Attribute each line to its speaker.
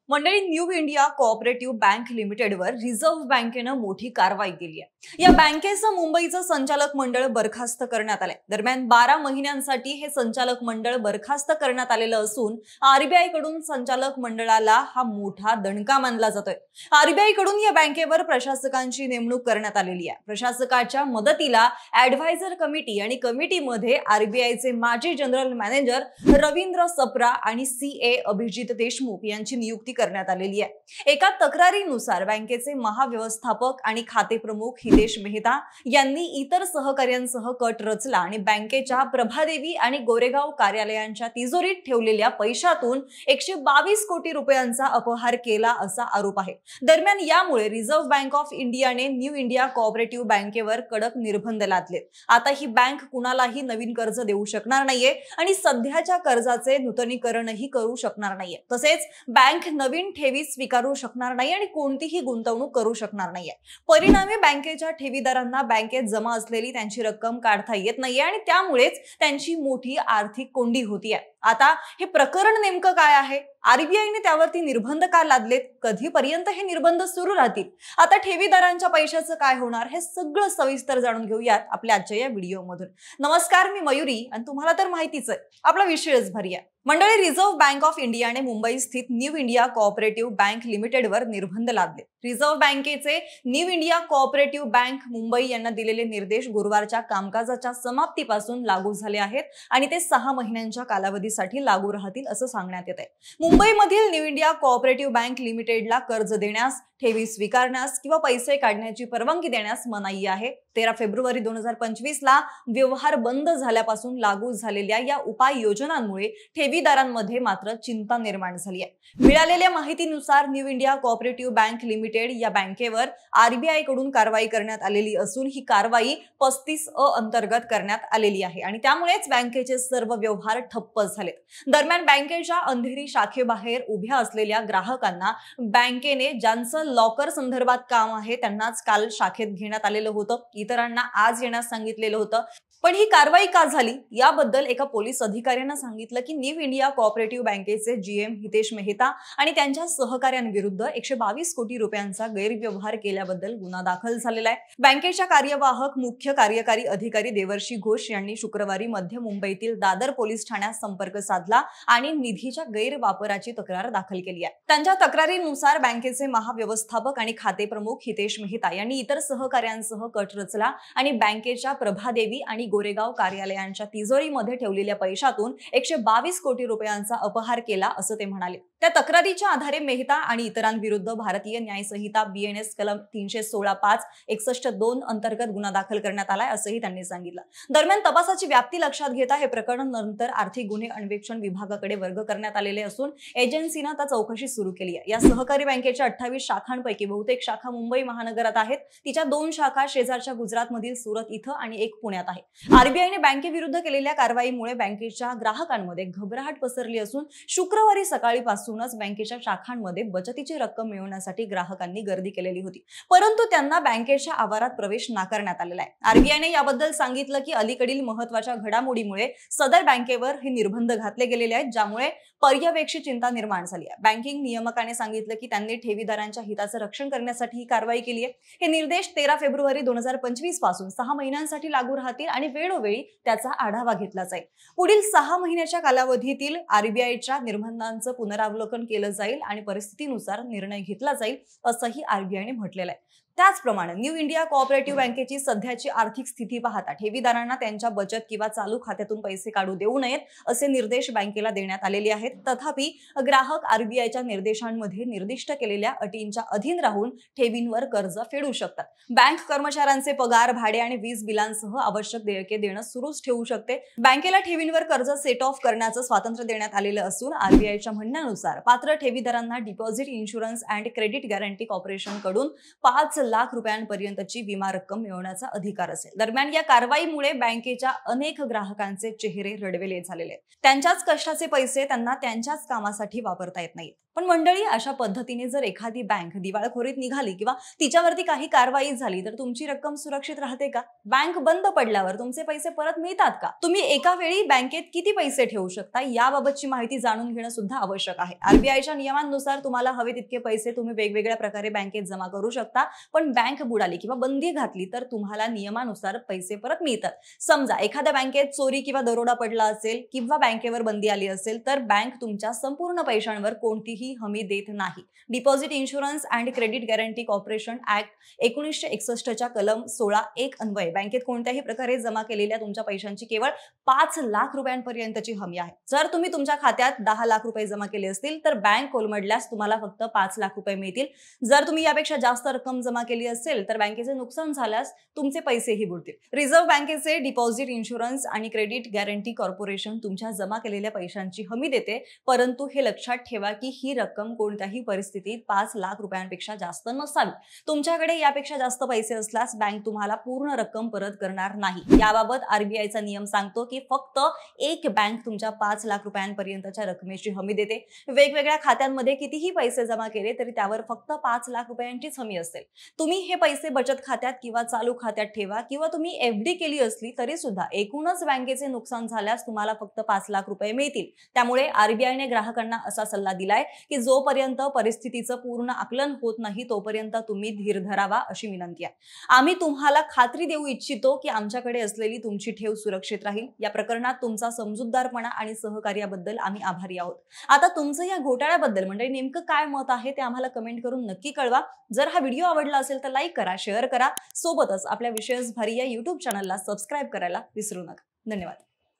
Speaker 1: मंडळी, new India cooperative bank लिमिटेडवर reserve बँकेनं मोठी कारवाई केली आहे। या बँकेचं मुंबईचं संचालक मंडळ बरखास्त करण्यात आलंय। दरम्यान 12 महिन्यांसाठी हे संचालक मंडळ बरखास्त करण्यात आलेलं असून आरबीआय कडून संचालक मंडळाला हा मोठा दणका मानला जातोय। आरबीआय कडून या बँकेवर प्रशासकांची नेमणूक करण्यात आलेली आहे। प्रशासकाच्या मदतीला ॲडव्हायझर कमिटी आणि कमिटीमध्ये आरबीआयचे माजी जनरल मॅनेजर रवींद्र सप्रा आणि सीए अभिजित देशमुख यांची नियुक्ती करण्यात आलेली आहे। एका तक्रारीनुसार बँकेचे महाव्यवस्थापक आणि खाते प्रमुख हितेश मेहता यांनी इतर सहकार्यांसह कट रचला आणि बँकेच्या प्रभादेवी आणि गोरेगाव कार्यालयांच्या तिजोरीत ठेवलेल्या पैशातून 122 कोटी रुपयांचा अपहार केला असा आरोप आहे। दरम्यान यामुळे रिझर्व्ह बँक ऑफ इंडियाने न्यू इंडिया कोऑपरेटिव्ह बँकेवर कडक निर्बंध लादलेत। आता ही बँक कुणालाही नवीन कर्ज देऊ शकणार नाहीये आणि सध्याच्या कर्जाचे नूतनीकरणही करू शकणार नाहीये। तसेच बँक नवीन ठेवी स्वीकारू शकणार नाही आणि कोणतीही गुंतवणूक करू शकणार नाहीये। परिणामी बँकेच्या ठेवीदारांना बँकेत जमा असलेली त्यांची रक्कम काढता येत नाहीये आणि त्यामुळेच त्यांची मोठी आर्थिक कोंडी होतीये। आता हे प्रकरण नेमकं काय आहे? आरबीआयने त्यावरती निर्बंध का लादलेत? कधीपर्यंत हे निर्बंध सुरू राहतील? आता ठेवीदारांच्या पैशाचं काय होणार? हे सगळं सविस्तर जाणून घेऊयात आपल्या आजच्या या व्हिडिओमधून। नमस्कार, मी मयुरी आणि तुम्हाला तर माहितीच आहे आपला विषयच भारी आहे। मंडळी, रिझर्व्ह बँक ऑफ इंडियाने मुंबई स्थित न्यू इंडिया कोऑपरेटिव्ह बँक लिमिटेडवर निर्बंध लादले। रिझर्व्ह बँकेचे new India cooperative bank Mumbai यांना दिलेले निर्देश गुरुवारच्या कामकाजाच्या समाप्तीपासून लागू झाले आहेत आणि ते 6 महिन्यांच्या कालावधीसाठी लागू राहतील असं सांगण्यात येत आहे। मुंबईमधील न्यू इंडिया कोऑपरेटिव्ह बँक लिमिटेडला कर्ज देण्यास, ठेवी स्वीकारण्यास किंवा पैसे काढण्याची परवानगी देण्यास मनाई आहे। 13 फेब्रुवारी 2025 ला व्यवहार बंद झाल्यापासून लागू झालेल्या या उपाययोजनांमुळे ठेवीदारांमध्ये मात्र चिंता निर्माण झाली आहे। मिळालेल्या माहितीनुसार new India cooperative bank limited या बँकेवर आरबीआय कडून कारवाई करण्यात आलेली असून ही कारवाई 35A अंतर्गत करण्यात आलेली आहे आणि त्यामुळेच बँकेचे सर्व व्यवहार ठप्प झालेत। दरम्यान बँकेच्या अंधेरी शाखेबाहेर उभ्या असलेल्या ग्राहकांना बँकेने ज्यांचं लॉकर संदर्भात काम आहे त्यांनाच काल शाखेत घेण्यात आलेलं होतं, इतरांना आज येण्यास सांगितलेलं होतं। पण ही कारवाई का झाली याबद्दल एका पोलीस अधिकाऱ्यानं सांगितलं की न्यू इंडिया कोऑपरेटिव्ह बँकेचे जीएम हितेश मेहता आणि त्यांच्या सहकाऱ्यांविरुद्ध 122 कोटी रुपयांचा गैरव्यवहार केल्याबद्दल गुन्हा दाखल झालेला आहे। बँकेच्या कार्यवाहक मुख्य कार्यकारी अधिकारी देवर्षी घोष यांनी शुक्रवारी मध्य मुंबईतील दादर पोलीस ठाण्यात संपर्क साधला आणि निधीच्या गैरवापराची तक्रार दाखल केली आहे। त्यांच्या तक्रारीनुसार बँकेचे महाव्यवस्थापक आणि खाते प्रमुख हितेश मेहता यांनी इतर सहकाऱ्यांसह कट रचला आणि बँकेच्या प्रभादेवी आणि गोरेगाव कार्यालयांच्या तिजोरीमध्ये ठेवलेल्या पैशातून 122 कोटी रुपयांचा अपहार केला असं ते म्हणाले। त्या तक्रारीच्या आधारे मेहता आणि इतरांविरुद्ध भारतीय न्याय संहिता बीएनएस कलम 316(5)61(2) अंतर्गत गुन्हा दाखल करण्यात आलाय असंही त्यांनी सांगितलं। दरम्यान तपासाची व्याप्ती लक्षात घेता हे प्रकरण नंतर आर्थिक गुन्हे अन्वेषण विभागाकडे वर्ग करण्यात आलेले असून एजन्सीनं त्या चौकशी सुरू केली आहे। या सहकारी बँकेच्या 28 शाखांपैकी बहुतेक शाखा मुंबई महानगरात आहेत। तिच्या 2 शाखा शेजारच्या गुजरातमधील सुरत इथं आणि एक पुण्यात आहे। आरबीआयने बँकेविरुद्ध केलेल्या कारवाईमुळे बँकेच्या ग्राहकांमध्ये घबराट पसरली असून शुक्रवारी सकाळीपासूनच बँकेच्या शाखांमध्ये बचतीची रक्कम मिळवण्यासाठी ग्राहकांनी गर्दी केलेली होती, परंतु त्यांना बँकेच्या आवारात प्रवेश नाकारण्यात आलेला आहे। आरबीआयने याबद्दल सांगितलं की अलीकडील महत्त्वाच्या घडामोडीमुळे सदर बँकेवर हे निर्बंध घातले गेलेले आहेत, ज्यामुळे पर्यवेक्षी चिंता निर्माण झाली आहे। बँकिंग नियामकाने सांगितलं की त्यांनी ठेवीदारांच्या हिताचं रक्षण करण्यासाठी ही कारवाई केली आहे। हे निर्देश 13 फेब्रुवारी 2025 पासून 6 महिन्यांसाठी लागू राहतील आणि वेळोवेळी त्याचा आढावा घेतला जाईल। पुढील 6 महिन्याच्या कालावधीतील आरबीआयच्या निर्बंधांचं पुनरावलोकन केलं जाईल आणि परिस्थितीनुसार निर्णय घेतला जाईल असंही आरबीआयने म्हटलेलं आहे। त्याचप्रमाणे न्यू इंडिया कोऑपरेटिव्ह बँकेची सध्याची आर्थिक स्थिती पाहता ठेवीदारांना त्यांच्या बचत किंवा चालू खात्यातून पैसे काढू देऊ नयेत असे निर्देश बँकेला देण्यात आलेले आहेत। तथापि ग्राहक आरबीआयच्या निर्देशांमध्ये निर्दिष्ट केलेल्या अटींच्या अधीन राहून ठेवींवर कर्ज फेडू शकतात। बँक कर्मचाऱ्यांचे पगार, भाडे आणि वीज बिलांसह आवश्यक देयके देणं सुरूच ठेवू शकते। बँकेला ठेवींवर कर्ज सेट ऑफ करण्याचं स्वातंत्र्य देण्यात आलेलं असून आरबीआयच्या म्हणण्यानुसार पात्र ठेवीदारांना deposit insurance and credit guarantee corporation कडून 5 लाख रुपयांपर्यंतची विमा रक्कम मिळवण्याचा अधिकार असेल। दरम्यान या कारवाईमुळे बँकेच्या अनेक ग्राहकांचे चेहरे रडवेले झालेले आहेत। त्यांच्याच कष्टाचे पैसे त्यांना त्यांच्याच कामासाठी वापरता येत नाहीत। पण मंडळी, अशा पद्धतीने जर एखादी बँक दिवाळखोरीत निघाली किंवा तिच्यावरती काही कारवाई झाली तर तुमची रक्कम सुरक्षित राहते का? बँक बंद पडल्यावर तुमचे पैसे परत मिळतात का? तुम्ही एका वेळी बँकेत किती पैसे ठेवू शकता याबाबतची माहिती जाणून घेणं सुद्धा आवश्यक आहे। आरबीआयच्या नियमांनुसार तुम्हाला हवे तितके पैसे तुम्ही वेगवेगळ्या प्रकारे बँकेत जमा करू शकता, पण बँक बुडाली किंवा बंदी घातली तर तुम्हाला नियमानुसार पैसे परत मिळतात। समजा एखाद्या बँकेत चोरी किंवा दरोडा पडला असेल किंवा बँकेवर बंदी आली असेल तर बँक तुमच्या संपूर्ण पैशांवर कोणतीही हमी देत नाही। Deposit insurance and credit guarantee corporation act 1961 च्या कलम 16(1) अन्वये बँकेत कोणत्याही प्रकारे जमा केलेल्या तुमच्या पैशांची केवळ 5 लाख रुपयांपर्यंतची हमी आहे। जर तुम्ही तुमच्या खात्यात 10 लाख रुपये जमा केले असतील तर बँक कोलमडल्यास तुम्हाला फक्त 5 लाख रुपये मिळतील। जर तुम्ही यापेक्षा जास्त रक्कम जमा केली असेल तर बँकेचे नुकसान झाल्यास तुमचे पैसेही बुडतील। रिझर्व्ह बँकेचे डिपॉझिट इन्शुरन्स आणि क्रेडिट गॅरंटी कॉर्पोरेशन तुमच्या जमा केलेल्या पैशांची हमी देते, परंतु हे लक्षात ठेवा की ही रक्कम कोणत्याही परिस्थितीत 5 लाख रुपयांपेक्षा जास्त नसावी। तुमच्याकडे यापेक्षा जास्त पैसे असल्यास बँक तुम्हाला पूर्ण रक्कम परत करणार नाही। याबाबत आरबीआयचा नियम सांगतो की फक्त एक बँक तुमच्या 5 लाख रुपयांपर्यंतच्या रकमेची हमी देते। वेगवेगळ्या खात्यांमध्ये कितीही पैसे जमा केले तरी त्यावर फक्त 5 लाख रुपयांचीच हमी असेल। तुम्ही हे पैसे बचत खात्यात किंवा चालू खात्यात ठेवा किंवा तुम्ही एफडी केली असली तरी सुद्धा एकूणच बँकेचे नुकसान झाल्यास तुम्हाला फक्त 5 लाख रुपये मिळतील। त्यामुळे आरबीआयने ग्राहकांना असा सल्ला दिलाय की जोपर्यंत परिस्थितीचं पूर्ण आकलन होत नाही तोपर्यंत तुम्ही धीर धरावा अशी विनंती आहे। आम्ही तुम्हाला खात्री देऊ इच्छितो की आमच्याकडे असलेली तुमची ठेव सुरक्षित राहील। या प्रकरणात तुमचा समजूतदारपणा आणि सहकार्याबद्दल आम्ही आभारी आहोत। आता तुमचं या घोटाळ्याबद्दल म्हणजे नेमकं काय मत आहे ते आम्हाला कमेंट करून नक्की कळवा। जर हा व्हिडिओ आवडला असेल तर लाईक करा, शेअर करा, सोबतच आपल्या विशेष भारी या YouTube चॅनलला सबस्क्राइब करायला विसरू नका। धन्यवाद।